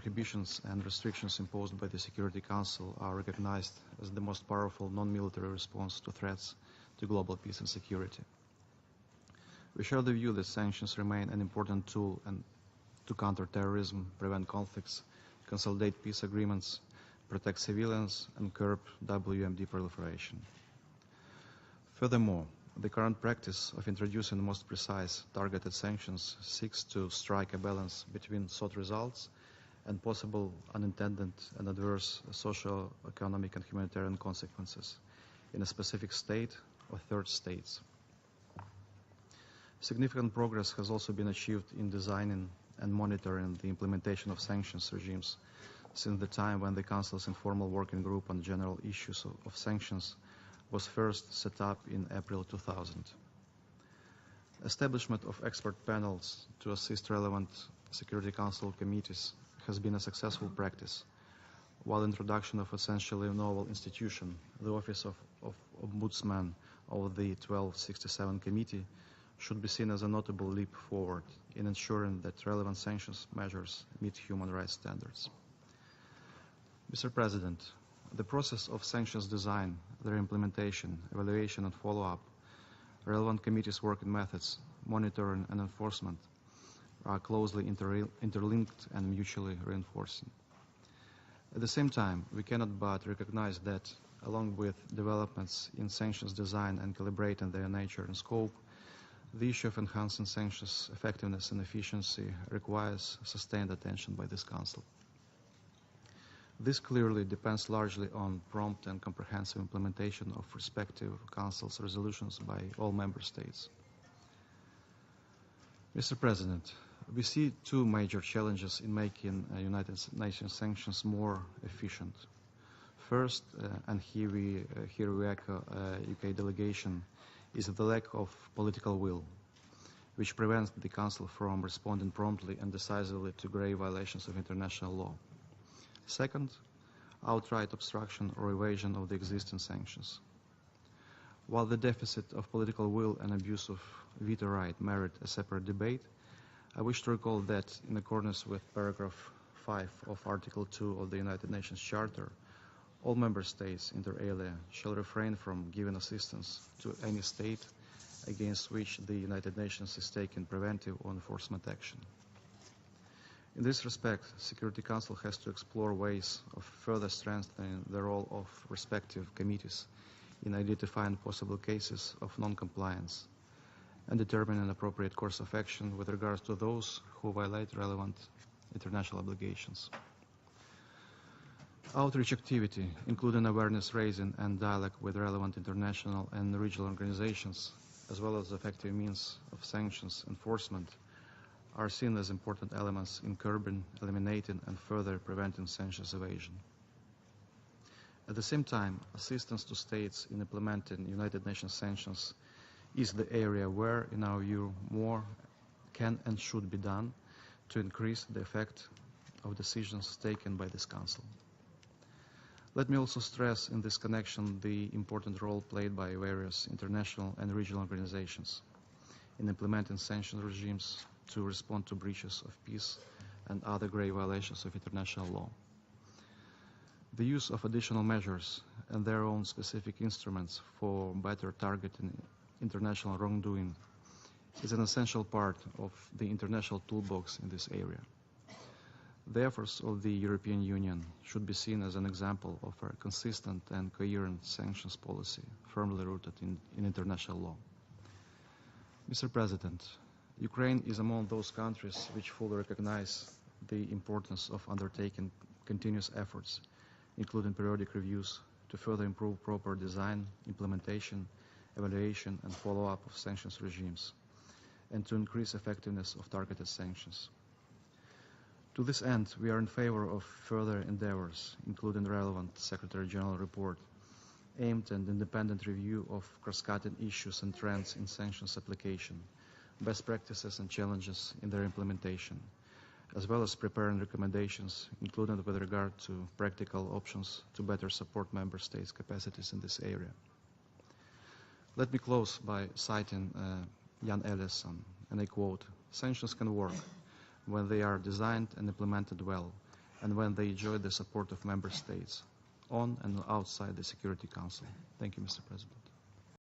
prohibitions and restrictions imposed by the Security Council are recognized as the most powerful non-military response to threats to global peace and security. We share the view that sanctions remain an important tool to counter terrorism, prevent conflicts, consolidate peace agreements, protect civilians, and curb WMD proliferation. Furthermore, the current practice of introducing the most precise, targeted sanctions seeks to strike a balance between sought results and possible unintended and adverse socio-economic and humanitarian consequences in a specific state or third states. Significant progress has also been achieved in designing and monitoring the implementation of sanctions regimes since the time when the Council's informal working group on general issues of sanctions was first set up in April 2000. Establishment of expert panels to assist relevant Security Council committees has been a successful practice, while introduction of essentially novel institution, the Office of Ombudsman of the 1267 Committee, should be seen as a notable leap forward in ensuring that relevant sanctions measures meet human rights standards. Mr. President, the process of sanctions design, their implementation, evaluation and follow-up, relevant committees' working methods, monitoring and enforcement are closely interlinked and mutually reinforcing. At the same time, we cannot but recognize that, along with developments in sanctions design and calibrating their nature and scope, the issue of enhancing sanctions effectiveness and efficiency requires sustained attention by this Council. This clearly depends largely on prompt and comprehensive implementation of respective Council's resolutions by all Member States. Mr. President, we see two major challenges in making United Nations sanctions more efficient. First, and here we echo UK delegation, is the lack of political will, which prevents the Council from responding promptly and decisively to grave violations of international law. Second, outright obstruction or evasion of the existing sanctions. While the deficit of political will and abuse of veto right merit a separate debate, I wish to recall that in accordance with paragraph 5 of Article 2 of the United Nations Charter, all Member States, inter alia, shall refrain from giving assistance to any state against which the United Nations is taking preventive or enforcement action. In this respect, Security Council has to explore ways of further strengthening the role of respective committees in identifying possible cases of non-compliance and determining an appropriate course of action with regards to those who violate relevant international obligations. Outreach activity, including awareness raising and dialogue with relevant international and regional organizations, as well as effective means of sanctions enforcement, are seen as important elements in curbing, eliminating, and further preventing sanctions evasion. At the same time, assistance to states in implementing United Nations sanctions is the area where, in our view, more can and should be done to increase the effect of decisions taken by this Council. Let me also stress in this connection the important role played by various international and regional organizations in implementing sanction regimes to respond to breaches of peace and other grave violations of international law. The use of additional measures and their own specific instruments for better targeting international wrongdoing is an essential part of the international toolbox in this area. The efforts of the European Union should be seen as an example of a consistent and coherent sanctions policy firmly rooted in international law. Mr. President, Ukraine is among those countries which fully recognize the importance of undertaking continuous efforts, including periodic reviews, to further improve proper design, implementation, evaluation, and follow-up of sanctions regimes, and to increase effectiveness of targeted sanctions. To this end, we are in favor of further endeavors, including relevant Secretary General report, aimed at independent review of cross-cutting issues and trends in sanctions application, best practices and challenges in their implementation, as well as preparing recommendations, including with regard to practical options to better support Member States' capacities in this area. Let me close by citing Jan Eliasson, and I quote, "Sanctions can work when they are designed and implemented well, and when they enjoy the support of member states on and outside the Security Council. Thank you, Mr. President.